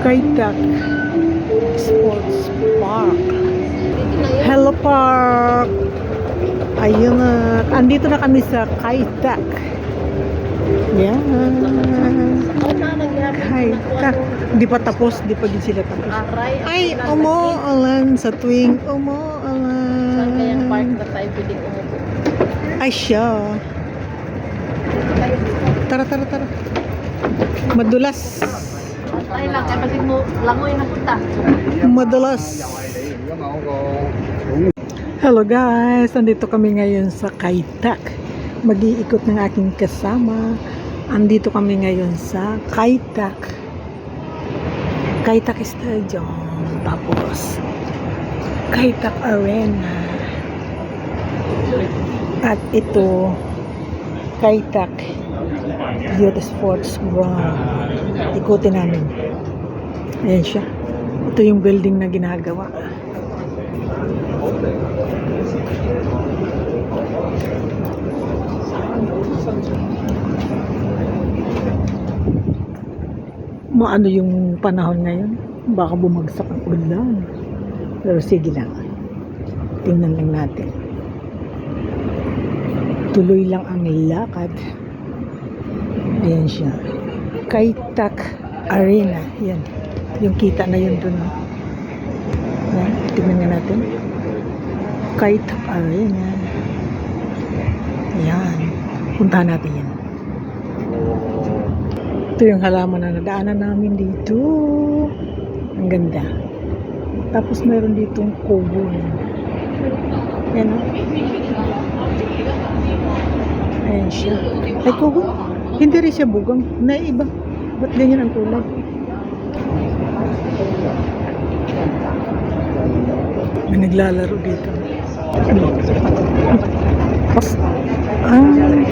Kaitak Sports Park. Hello Park. Ayun na. Andito na kami sa Kaitak. Yan. Kaitak. Di pa tapos. Di pa din sila tapos. Ay, umuulan sa tuwing umuulan. Saan kayang park na tayo pwedeng umupo? Ay, siya. Tara. Madulas. Ay lang, kaya pati mo langoy na punta. Madulas. Hello guys, nandito kami ngayon sa Kaitak. Mag-iikot ng aking kasama. Andito kami ngayon sa Kaitak. Kaitak Stadium. Tapos Kaitak Arena. At ito Kaitak Youth Sports Ground. Ikutin namin. Ayan siya. Ito yung building na ginagawa. Maano yung panahon ngayon? Baka bumagsak ang ulan. Pero sige lang. Tingnan lang natin. Tuloy lang ang lakad. Ayan siya. Kaitak Arena. Yan. Yung kita na yun dun. Yan. Tingnan nga natin. Kaitak Arena. Yan. Puntahan natin yan. Ito yung halaman na nadaanan namin dito. Ang ganda. Tapos meron ditong kubo. Yan o. Ayan siya. Ay, kubo. Hindi rin siya bugang. Naiba. Ba't ganyan ang kulay? May naglalaro dito.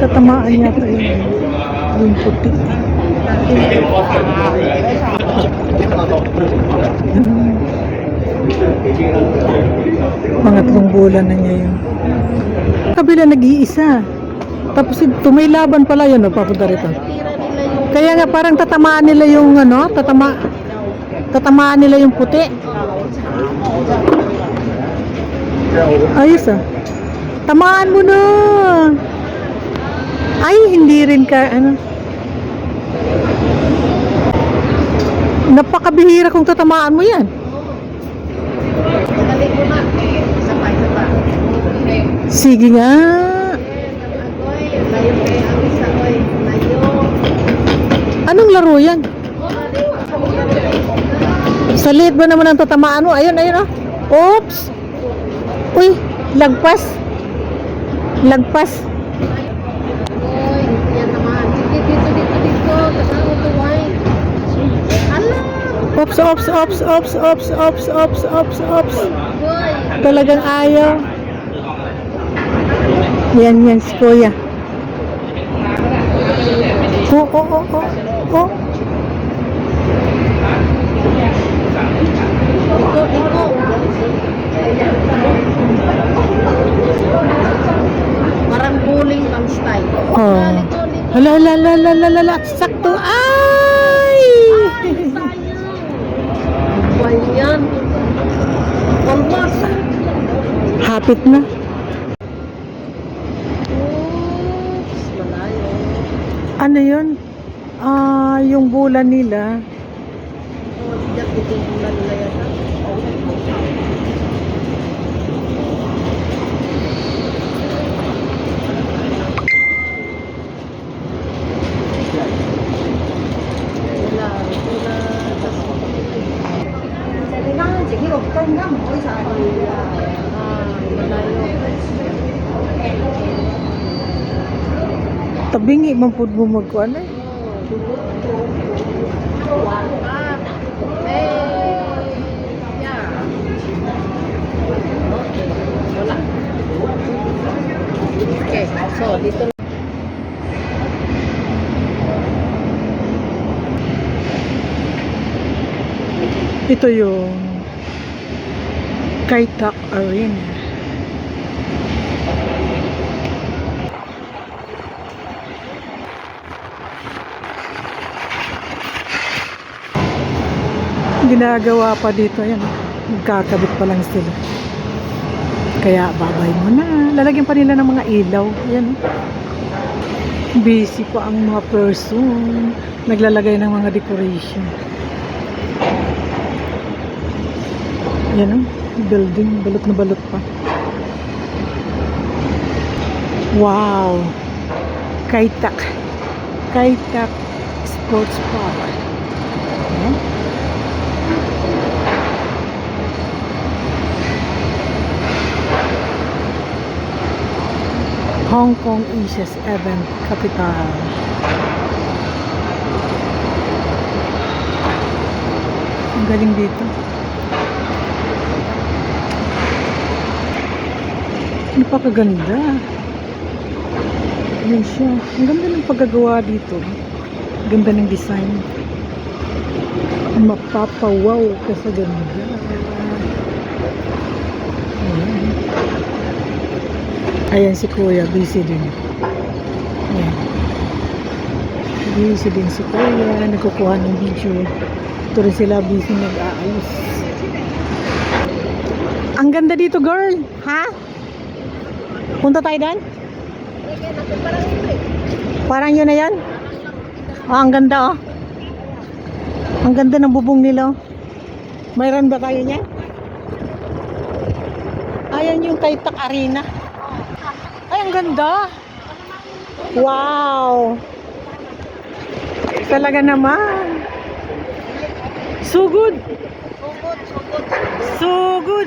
Tatamaan yata yung puti. Mga 3 bulan na niya yun. Kabila nag-iisa. Tapos ito may laban pala yun, papunta rito. Kaya nga parang tatamaan nila yung tatamaan nila yung puti. Ayos ah. Tamaan mo na. Ay, hindi rin ka napakabihira kung tatamaan mo yan. Sige nga. Anong laro yan? Sa liit ba naman ang tatamaan mo? Ayun oh. Oops. Uy, lagpas. Ops. Talagang ayaw. Yan si Kuya. Oh. Parang bowling ang style. Oh. Hala, sakto. Ay! Yan. Almost. Hapit na. Oops, malayo. Ano yun? Yung bulan nila. Diyak ito yung bulan nila yata. Tabingi man pud mo magkuan eh. Okay, so dito Ito yung Kaitak Arena. ginagawa pa dito. Ayan, magkakabit pa lang sila. Kaya babay mo na. Lalagyan pa nila ng mga ilaw. Ayan. Busy pa ang mga person. Naglalagay ng mga decoration. Ayan, building. Balot na balot pa. Wow. Kaitak Sports Park. Ayan. Hong Kong Asia's Event Capital. Ang galing dito. Napakaganda. Yan siya. Ang ganda ng paggagawa dito. Ganda ng design. Mapapawaw ka sa ganda. Ayan. Ayan si Kuya, busy din. Ayan. Busy din si Kuya, nagkukuha ng video. Ito rin sila busy nag-aayos. Ang ganda dito, girl. Ha? Punta tayo doon? Parang yun na yan? Oh, ang ganda oh. Ang ganda ng bubong nila oh. Mayroon ba kayo niyan? Ayan yung Kaitak Arena. Ay, ang ganda. Wow. Talaga naman. So good. So good.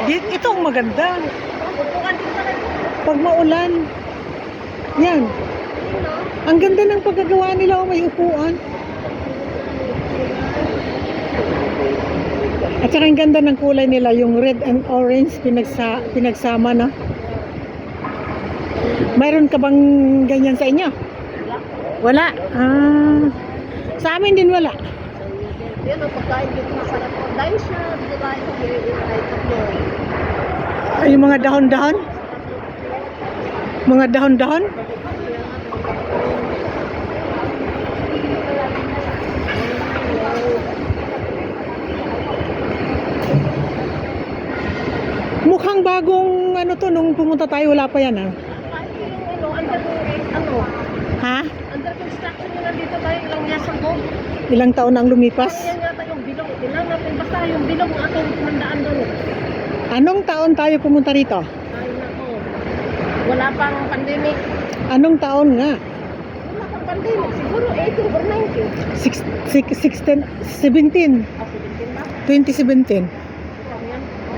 Ito ang maganda. Pag maulan. Yan. Ang ganda ng paggagawa nila. May upuan. At saka ang ganda ng kulay nila, yung red and orange pinagsama na. Mayroon ka bang ganyan sa inyo? Wala. Sa amin din wala. Yan ang pagkain dito masarap. Dahil siya, dahil Ay, yung mga dahon-dahon? Mga dahon-dahon? Mukhang bagong ano to, nung pumunta tayo wala pa yan ah. Ha? Under construction nila dito tayo ilang years ago. Ilang taon ang lumipas? Yan yata yung bilog. Ilang natin basta yung bilog ng atong pinandaan doon. Anong taon tayo pumunta rito? Ay nako. Wala pang pandemic. Anong taon nga? Wala pang pandemic. Siguro 18 or 19. 17. 17 ba? 2017.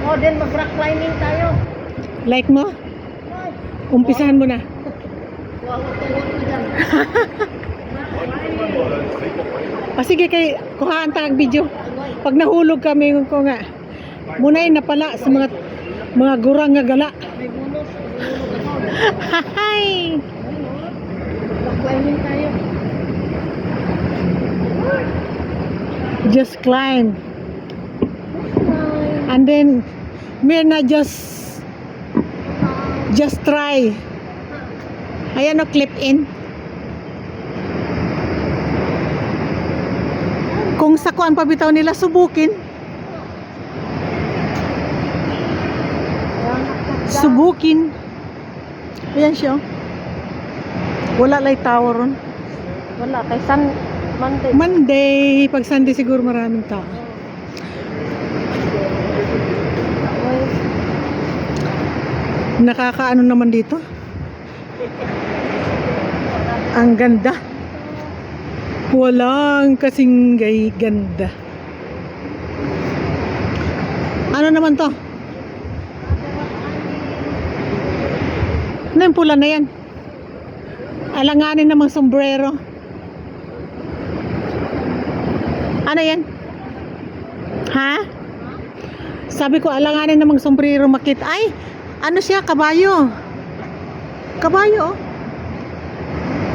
Oh, then mag-rock climbing tayo. Like mo? Ay, Umpisahan mo na. wawag-tawag ko dyan. Sige kay kuhaan ta ang video. Pag nahulog kami ko nga. Munay na pala sa mga gurang nga gala. May bonus. Ako. Hi. Rock climbing tayo. Just climb. And then Mirna just try. Ayan o, clip in. Kung sa kuan pabitaw nila subukin. Subukin. Ayan siya. Wala light tower ron. Wala, kay San Monday. Monday, pag Sunday siguro maraming tao. Nakakaano naman dito? Ang ganda. Walang kasing ganda. Ano naman to? Ano yung pula na yan? Alanganin namang sombrero. Ano yan? Ha? Sabi ko alanganin namang sombrero makita. Ay! Ano siya? Kabayo. Kabayo, oh.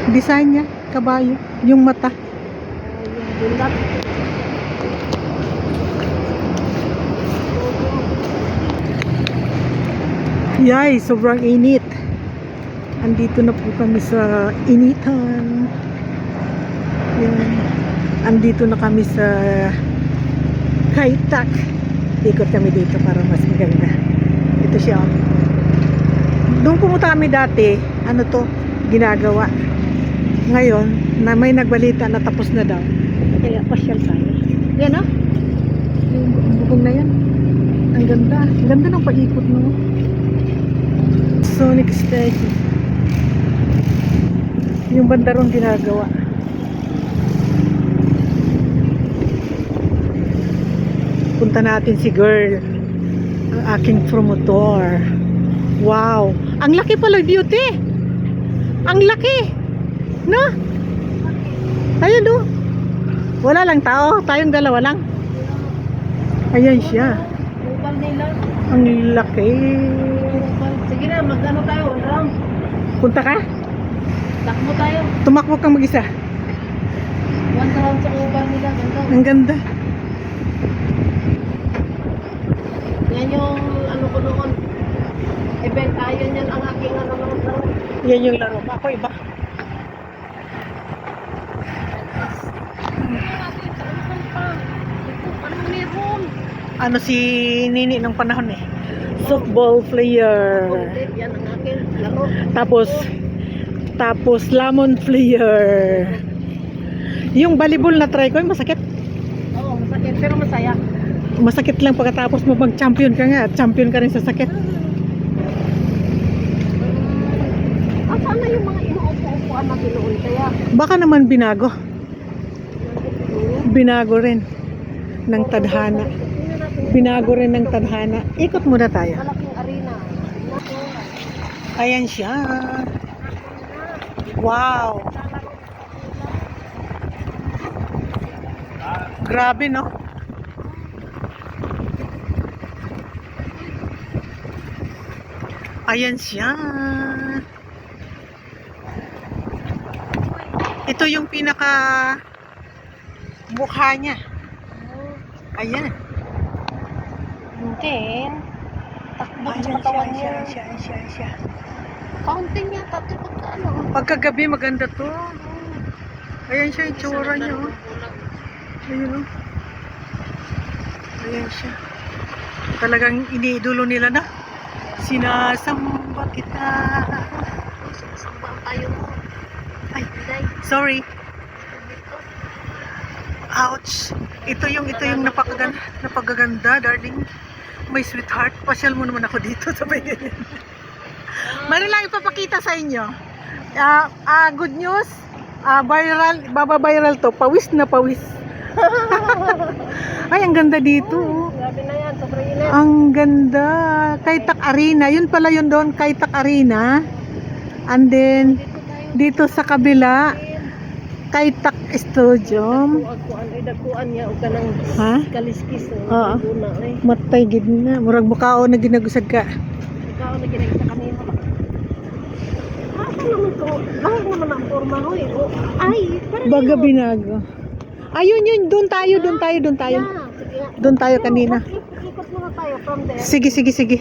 Design niya, kabayo. Yung mata. Bulat. Yay, sobrang init. Andito na po kami sa initan. Yun. Andito na kami sa Kaitak. Ikot kami dito para mas maganda. Ito siya. Oh. Doon pumunta kami dati, ano to, ginagawa. Ngayon, na may nagbalita na tapos na daw. Kaya pasyal tayo. Yan ah. Yung bubong na yan. Ang ganda. Ang ganda ng paikot mo. Sonic stage. Yung bandarong ginagawa. Punta natin si girl. Ang aking promotor. Wow. Ang laki pala, beauty. Ang laki. No? Ayun do. Wala lang tao. Tayong dalawa lang. Ayan siya. Upal nila. Ang laki. Upal. Sige na, mag-ano tayo, one round. Punta ka? Takbo tayo. Tumakbo kang mag-isa. One round sa upal nila. Ganda. Ang ganda. Yan yung ano ko noon. Event tayo yan ang aking ano noon. Yan yung laro. Ako iba. Ano meron? Ano si Nini ng panahon eh. Softball player. Yan ang aking laro. Tapos lemon player. Yung volleyball na try ko, masakit. Oo, masakit pero masaya. Masakit lang pagkatapos mo mag-champion ka nga. Champion ka rin sa sakit. Saan na yung mga inuupo-upuan natin noon kaya? Baka naman binago. Binago rin ng tadhana. Binago rin ng tadhana. Ikot muna tayo. Malaking arena. Ayan siya. Wow. Grabe no? Ayan siya. Ito yung pinaka mukha niya. Ayan. Then, takbo sa Ayan katawan niya. siya. Fountain niya, tatlo pagka ano. Pagkagabi maganda to. Ayan siya yung tsura niya. Oh. Ayun oh. Ayan siya. Talagang iniidolo nila na. Sinasamba kita. Sambang tayo mo. Ay, Day. sorry. Ouch. Ito yung napakaganda, darling. My sweetheart. Pasyal mo naman ako dito. Sabay ganyan. Meron lang ipapakita sa inyo. Good news. Viral, baba-viral to. Pawis na pawis. Ay, ang ganda dito. Oh. Grabe na yan, sobrang init. Ang ganda. Kaitak Arena. Yun pala yun doon. Kaitak Arena. And then, dito sa kabila, Kaitak Studio. Kuan ay dakuan niya og kanang Ha? kaliskis Oo. Una ay. Matay gid na. Murag mukao na ginagusad ka. Ikaw na ginag sa kanina ba? Naman to. Bakit naman ang forma hoy? Oh, ay, parang Baga yun. binago. Ayun yun. Doon tayo. Yeah, sige nga. Doon tayo kanina. Ikot muna tayo from there. Sige.